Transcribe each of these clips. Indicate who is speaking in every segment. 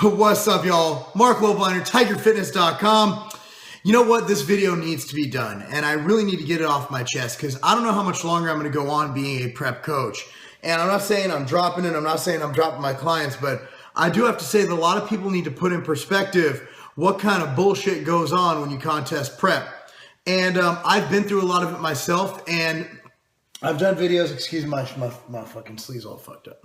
Speaker 1: What's up, y'all? Marc Lobliner, TigerFitness.com. You know what? This video needs to be done, and I really need to get it off my chest because I don't know how much longer I'm going to go on being a prep coach. And I'm not saying I'm dropping it. I'm not saying I'm dropping my clients, but I do have to say that a lot of people need to put in perspective what kind of bullshit goes on when you contest prep. And I've been through a lot of it myself, and I've done videos. Excuse me, my fucking sleeve's all fucked up.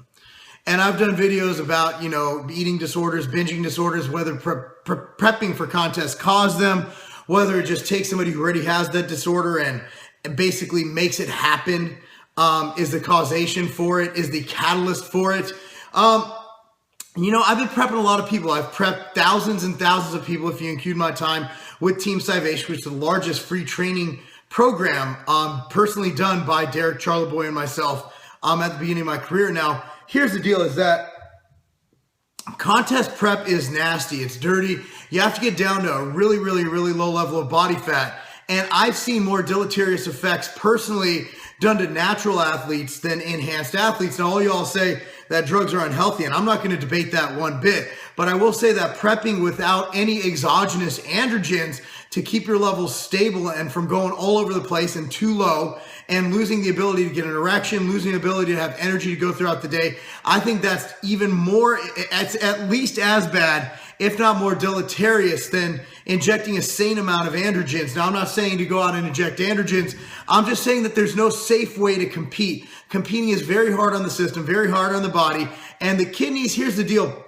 Speaker 1: And I've done videos about, you know, eating disorders, binging disorders, whether prepping for contests caused them, whether it just takes somebody who already has that disorder and basically makes it happen, is the causation for it, is the catalyst for it. You know, I've been prepping a lot of people. I've prepped thousands and thousands of people, if you include my time with Team Salvation, which is the largest free training program personally done by Derek Charleboy and myself at the beginning of my career. Now, here's the deal is that contest prep is nasty. It's dirty. You have to get down to a really, really, really low level of body fat. And I've seen more deleterious effects personally done to natural athletes than enhanced athletes. Now, all y'all say that drugs are unhealthy, and I'm not going to debate that one bit. But I will say that prepping without any exogenous androgens to keep your levels stable and from going all over the place and too low and losing the ability to get an erection, losing the ability to have energy to go throughout the day, I think that's even more, it's at least as bad, if not more deleterious than injecting a sane amount of androgens. Now, I'm not saying to go out and inject androgens. I'm just saying that there's no safe way to compete. Competing is very hard on the system, very hard on the body. And the kidneys, here's the deal.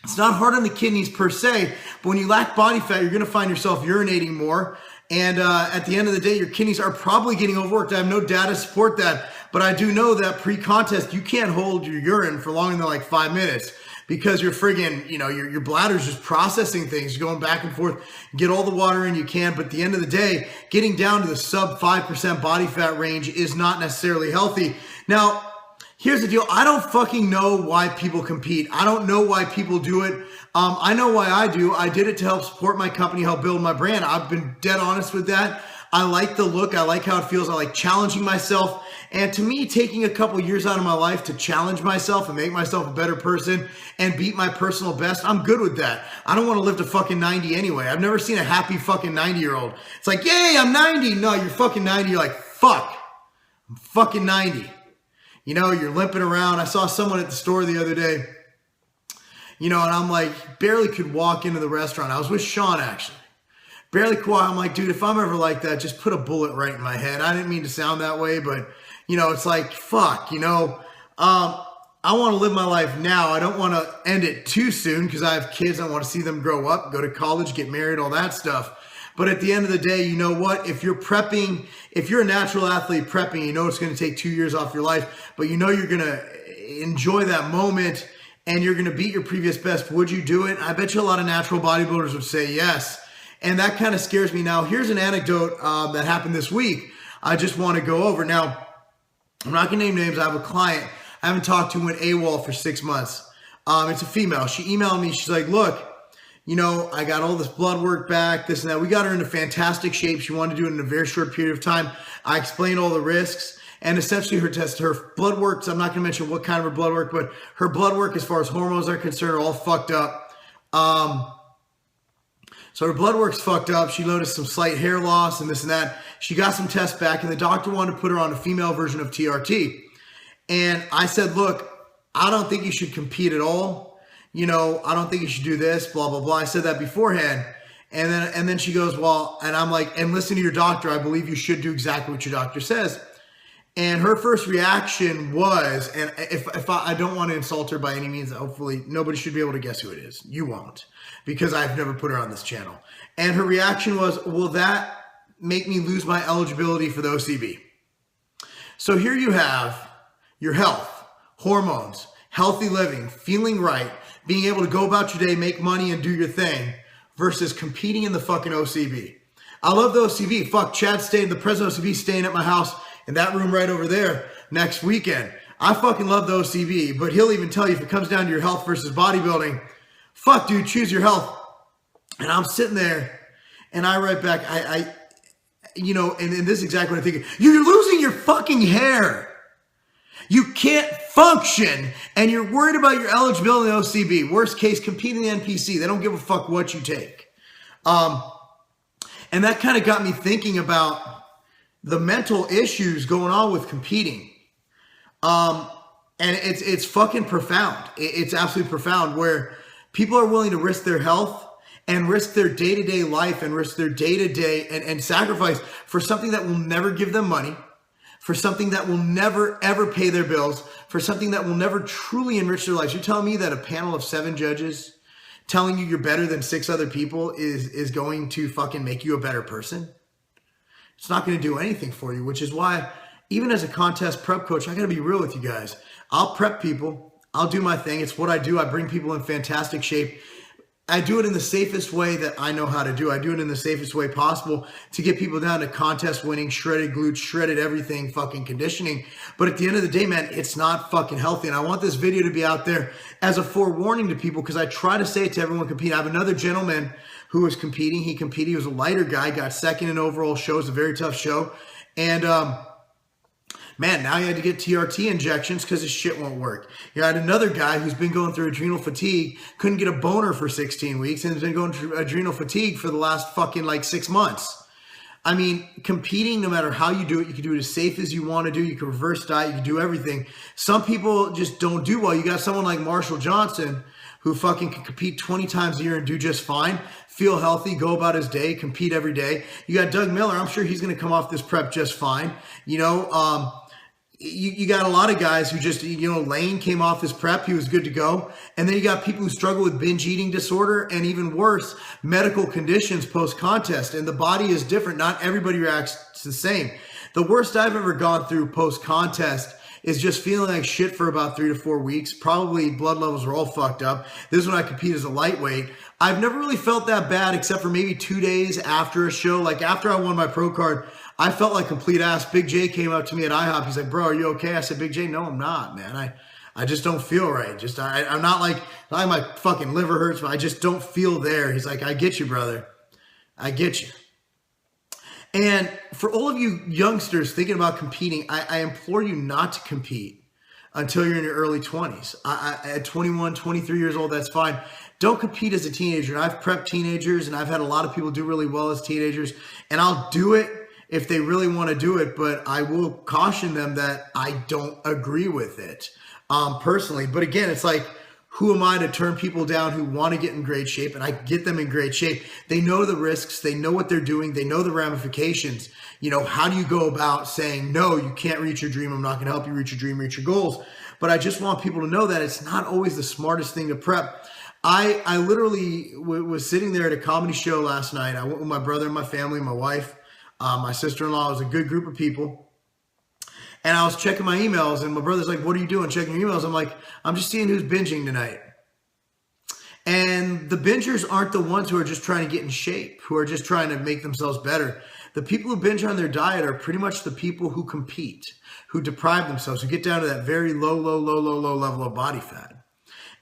Speaker 1: It's not hard on the kidneys per se, but when you lack body fat, you're going to find yourself urinating more. And at the end of the day, your kidneys are probably getting overworked. I have no data to support that, but I do know that pre-contest, you can't hold your urine for longer than like 5 minutes because you're friggin', you know, your bladder's just processing things, going back and forth, get all the water in you can. But at the end of the day, getting down to the sub 5% body fat range is not necessarily healthy. Now, here's the deal. I don't fucking know why people compete. I don't know why people do it. I know why I do. I did it to help support my company, help build my brand. I've been dead honest with that. I like the look. I like how it feels. I like challenging myself. And to me, taking a couple years out of my life to challenge myself and make myself a better person and beat my personal best, I'm good with that. I don't want to live to fucking 90 anyway. I've never seen a happy fucking 90-year-old. It's like, yay, I'm 90. No, you're fucking 90. You're like, fuck, I'm fucking 90. You know, you're limping around. I saw someone at the store the other day, you know, and I'm like, barely could walk into the restaurant. I was with Sean, actually. Barely could walk. I'm like, dude, if I'm ever like that, just put a bullet right in my head. I didn't mean to sound that way, but, you know, it's like, fuck, you know. I want to live my life now. I don't want to end it too soon because I have kids. I want to see them grow up, go to college, get married, all that stuff. But at the end of the day, you know what? If you're prepping, if you're a natural athlete prepping, you know it's going to take 2 years off your life, but you know you're going to enjoy that moment and you're going to beat your previous best. Would you do it? I bet you a lot of natural bodybuilders would say yes. And that kind of scares me. Now, here's an anecdote that happened this week. I just want to go over. Now, I'm not going to name names. I have a client I haven't talked to who went AWOL for 6 months. It's a female. She emailed me. She's like, look, you know, I got all this blood work back, this and that. We got her into fantastic shape. She wanted to do it in a very short period of time. I explained all the risks. And essentially her blood work, I'm not going to mention what kind of her blood work, but her blood work as far as hormones are concerned are all fucked up. So her blood work's fucked up. She noticed some slight hair loss and this and that. She got some tests back and the doctor wanted to put her on a female version of TRT. And I said, look, I don't think you should compete at all. You know, I don't think you should do this, blah, blah, blah. I said that beforehand. And then she goes, well, and I'm like, and listen to your doctor. I believe you should do exactly what your doctor says. And her first reaction was, and if I don't want to insult her by any means, hopefully nobody should be able to guess who it is. You won't, because I've never put her on this channel. And her reaction was, will that make me lose my eligibility for the OCB? So here you have your health, hormones, healthy living, feeling right, being able to go about your day, make money and do your thing versus competing in the fucking OCB. I love the OCB. Fuck, Chad's staying, the president of OCB staying at my house in that room right over there next weekend. I fucking love the OCB, but he'll even tell you if it comes down to your health versus bodybuilding, fuck dude, choose your health. And I'm sitting there and I write back, you know, and this is exactly what I'm thinking. You're losing your fucking hair. You can't function, and you're worried about your eligibility in the OCB. Worst case, compete in the NPC. They don't give a fuck what you take. And that kind of got me thinking about the mental issues going on with competing. And it's fucking profound. It's absolutely profound, where people are willing to risk their health and risk their day-to-day life and risk their day-to-day and sacrifice for something that will never give them money, for something that will never, ever pay their bills, for something that will never truly enrich their lives. You're telling me that a panel of 7 judges telling you you're better than 6 other people is going to fucking make you a better person? It's not going to do anything for you, which is why, even as a contest prep coach, I got to be real with you guys. I'll prep people. I'll do my thing. It's what I do. I bring people in fantastic shape. I do it in the safest way that I know how to do. I do it in the safest way possible to get people down to contest winning, shredded glutes, shredded everything, fucking conditioning. But at the end of the day, man, it's not fucking healthy. And I want this video to be out there as a forewarning to people, because I try to say it to everyone competing. I have another gentleman who was competing. He competed. He was a lighter guy, got second in overall show. It was a very tough show. And, man, now he had to get TRT injections because his shit won't work. You had another guy who's been going through adrenal fatigue, couldn't get a boner for 16 weeks, and has been going through adrenal fatigue for the last fucking like 6 months. I mean, competing, no matter how you do it, you can do it as safe as you want to do. You can reverse diet. You can do everything. Some people just don't do well. You got someone like Marshall Johnson who fucking can compete 20 times a year and do just fine, feel healthy, go about his day, compete every day. You got Doug Miller. I'm sure he's going to come off this prep just fine. You know, you got a lot of guys who just, you know, Lane came off his prep. He was good to go. And then you got people who struggle with binge eating disorder and even worse, medical conditions post-contest. And the body is different. Not everybody reacts the same. The worst I've ever gone through post-contest is just feeling like shit for about 3 to 4 weeks. Probably blood levels are all fucked up. This is when I compete as a lightweight. I've never really felt that bad except for maybe 2 days after a show. Like after I won my pro card, I felt like complete ass. Big J came up to me at IHOP. He's like, bro, are you okay? I said, Big J, no, I'm not, man. I just don't feel right. Just, I'm not like my fucking liver hurts, but I just don't feel there. He's like, I get you, brother. I get you. And for all of you youngsters thinking about competing, I implore you not to compete until you're in your early 20s. At 21, 23 years old, that's fine. Don't compete as a teenager. And I've prepped teenagers, and I've had a lot of people do really well as teenagers. And I'll do it if they really want to do it, but I will caution them that I don't agree with it personally. But again, it's like, who am I to turn people down who want to get in great shape? And I get them in great shape. They know the risks. They know what they're doing. They know the ramifications. You know, how do you go about saying, no, you can't reach your dream. I'm not going to help you reach your dream, reach your goals. But I just want people to know that it's not always the smartest thing to prep. I literally was sitting there at a comedy show last night. I went with my brother and my family, my wife. My sister-in-law. Was a good group of people. And I was checking my emails, and my brother's like, what are you doing checking your emails? I'm like, I'm just seeing who's binging tonight. And the bingers aren't the ones who are just trying to get in shape, who are just trying to make themselves better. The people who binge on their diet are pretty much the people who compete, who deprive themselves, who get down to that very low level of body fat.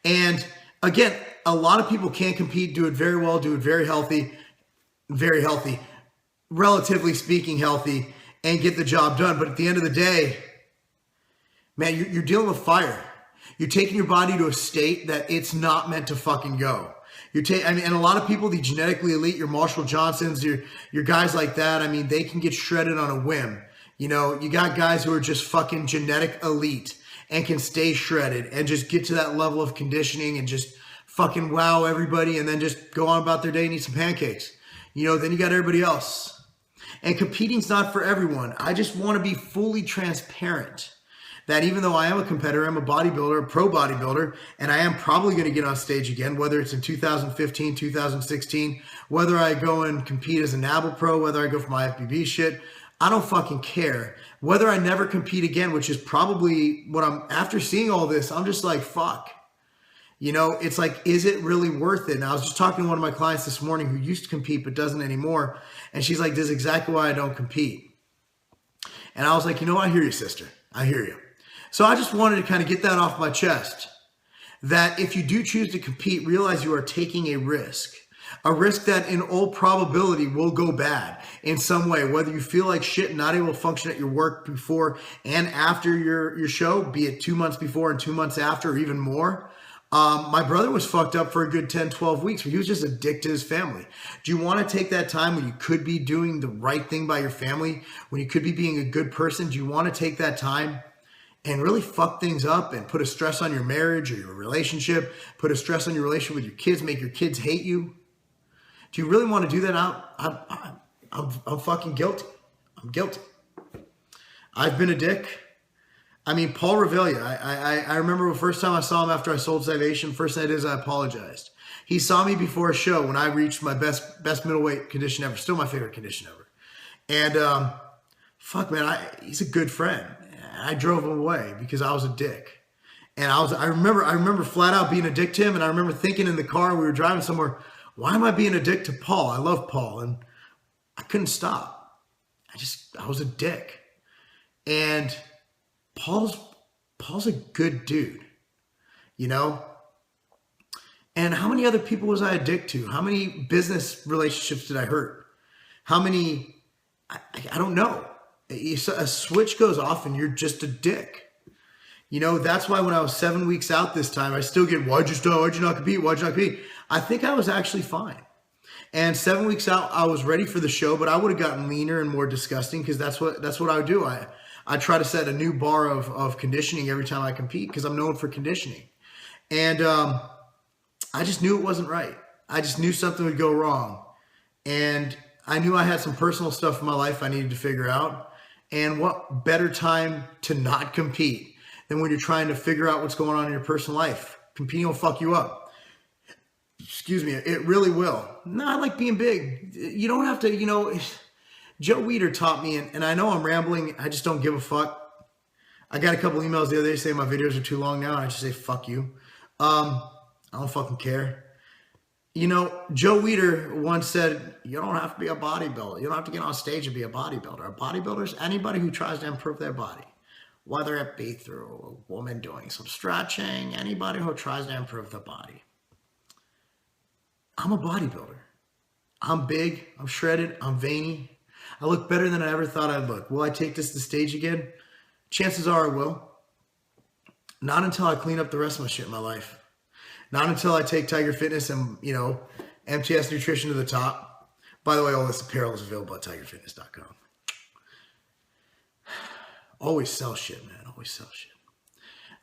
Speaker 1: And again, a lot of people can't compete, do it very well, do it very healthy, relatively speaking healthy, and get the job done. But at the end of the day, man, you're dealing with fire. You're taking your body to a state that it's not meant to fucking go. I mean, and a lot of people, the genetically elite, your Marshall Johnsons, your guys like that, I mean, they can get shredded on a whim. You know, you got guys who are just fucking genetic elite and can stay shredded and just get to that level of conditioning and just fucking wow everybody and then just go on about their day and eat some pancakes. You know, then you got everybody else. And competing's not for everyone. I just want to be fully transparent that even though I am a competitor, I'm a bodybuilder, a pro bodybuilder, and I am probably going to get on stage again, whether it's in 2015, 2016, whether I go and compete as a NABL pro, whether I go for my FBB shit, I don't fucking care. Whether I never compete again, which is probably what after seeing all this, I'm just like, fuck. You know, it's like, is it really worth it? And I was just talking to one of my clients this morning who used to compete but doesn't anymore. And she's like, this is exactly why I don't compete. And I was like, you know what? I hear you, sister. I hear you. So I just wanted to kind of get that off my chest. That if you do choose to compete, realize you are taking a risk. A risk that in all probability will go bad in some way, whether you feel like shit, not able to function at your work before and after your show, be it 2 months before and 2 months after or even more. My brother was fucked up for a good 10, 12 weeks where he was just a dick to his family. Do you want to take that time when you could be doing the right thing by your family, when you could be being a good person? Do you want to take that time and really fuck things up and put a stress on your marriage or your relationship, put a stress on your relationship with your kids, make your kids hate you? Do you really want to do that? I'm fucking guilty. I'm guilty. I've been a dick. I mean, Paul Revelia, I remember the first time I saw him after I sold Salvation, first night is I apologized. He saw me before a show when I reached my best middleweight condition ever, still my favorite condition ever. And fuck, man, he's a good friend. I drove him away because I was a dick. And I remember flat out being a dick to him, and I remember thinking in the car, we were driving somewhere, why am I being a dick to Paul? I love Paul, and I couldn't stop. I was a dick. And Paul's a good dude, you know? And how many other people was I a dick to? How many business relationships did I hurt? How many, I don't know. A switch goes off and you're just a dick. You know, that's why when I was 7 weeks out this time, I still get, why'd you not compete? Why'd you not compete? I think I was actually fine. And 7 weeks out, I was ready for the show, but I would have gotten leaner and more disgusting because that's what I would do. I try to set a new bar of conditioning every time I compete because I'm known for conditioning. And I just knew it wasn't right. I just knew something would go wrong. And I knew I had some personal stuff in my life I needed to figure out. And what better time to not compete than when you're trying to figure out what's going on in your personal life? Competing will fuck you up. Excuse me, it really will. No, I like being big. You don't have to, you know, Joe Weider taught me, and I know I'm rambling, I just don't give a fuck. I got a couple emails the other day saying my videos are too long now, and I just say, fuck you. I don't fucking care. You know, Joe Weider once said, you don't have to be a bodybuilder. You don't have to get on stage and be a bodybuilder. A bodybuilder is anybody who tries to improve their body, whether it be through a woman doing some stretching, anybody who tries to improve their body. I'm a bodybuilder. I'm big, I'm shredded, I'm veiny. I look better than I ever thought I'd look. Will I take this to the stage again? Chances are I will. Not until I clean up the rest of my shit in my life. Not until I take Tiger Fitness and, you know, MTS Nutrition to the top. By the way, all this apparel is available at tigerfitness.com. Always sell shit, man. Always sell shit.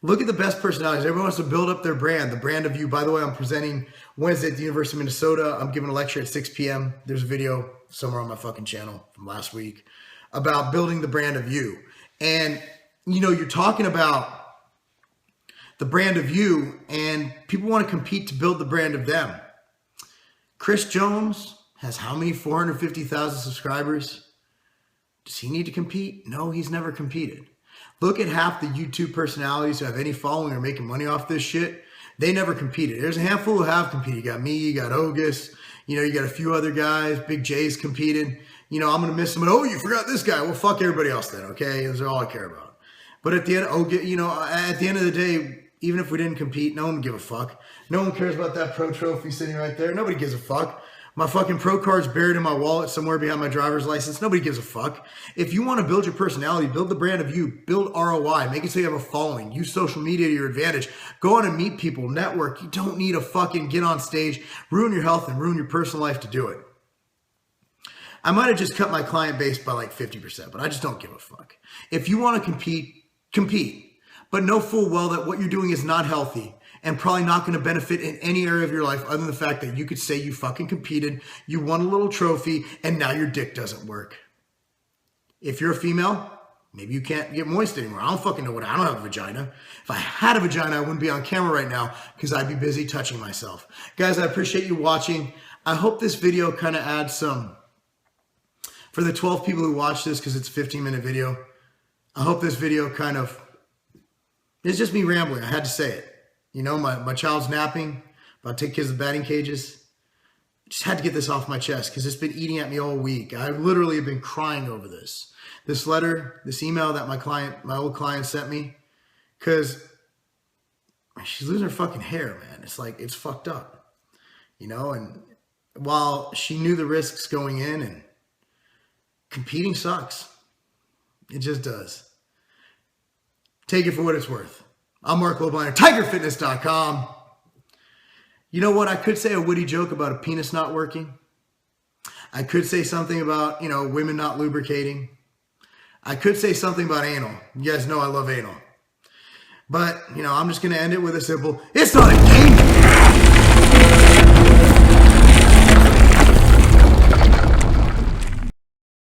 Speaker 1: Look at the best personalities. Everyone wants to build up their brand, the brand of you. By the way, I'm presenting Wednesday at the University of Minnesota. I'm giving a lecture at 6 p.m. There's a video somewhere on my fucking channel from last week about building the brand of you. And, you know, you're talking about the brand of you, and people want to compete to build the brand of them. Chris Jones has how many? 450,000 subscribers. Does he need to compete? No, he's never competed. Look at half the YouTube personalities who have any following or making money off this shit. They never competed. There's a handful who have competed. You got me, you got Ogus, you know, you got a few other guys. Big J's competed. You know, I'm going to miss them. And, oh, you forgot this guy. Well, fuck everybody else then, okay? Those are all I care about. But at the end, you know, at the end of the day, even if we didn't compete, no one would give a fuck. No one cares about that pro trophy sitting right there. Nobody gives a fuck. My fucking pro card's buried in my wallet somewhere behind my driver's license. Nobody gives a fuck. If you want to build your personality, build the brand of you, build ROI, make it so you have a following, use social media to your advantage, go out and meet people, network. You don't need to fucking get on stage, ruin your health and ruin your personal life to do it. I might have just cut my client base by like 50%, but I just don't give a fuck. If you want to compete, compete. But know full well that what you're doing is not healthy and probably not going to benefit in any area of your life other than the fact that you could say you fucking competed, you won a little trophy, and now your dick doesn't work. If you're a female, maybe you can't get moist anymore. I don't fucking know I don't have a vagina. If I had a vagina, I wouldn't be on camera right now because I'd be busy touching myself. Guys, I appreciate you watching. I hope this video kind of adds some, for the 12 people who watch this because it's a 15-minute video, I hope this video kind of, it's just me rambling. I had to say it. You know, my child's napping. About to take kids to batting cages. Just had to get this off my chest because it's been eating at me all week. I literally have been crying over this. This letter, this email that my old client sent me. Because she's losing her fucking hair, man. It's like, it's fucked up. You know, and while she knew the risks going in, and competing sucks. It just does. Take it for what it's worth. I'm Marc Lobliner, TigerFitness.com. You know what? I could say a witty joke about a penis not working. I could say something about, women not lubricating. I could say something about anal. You guys know I love anal. But, I'm just going to end it with a simple, it's not a game.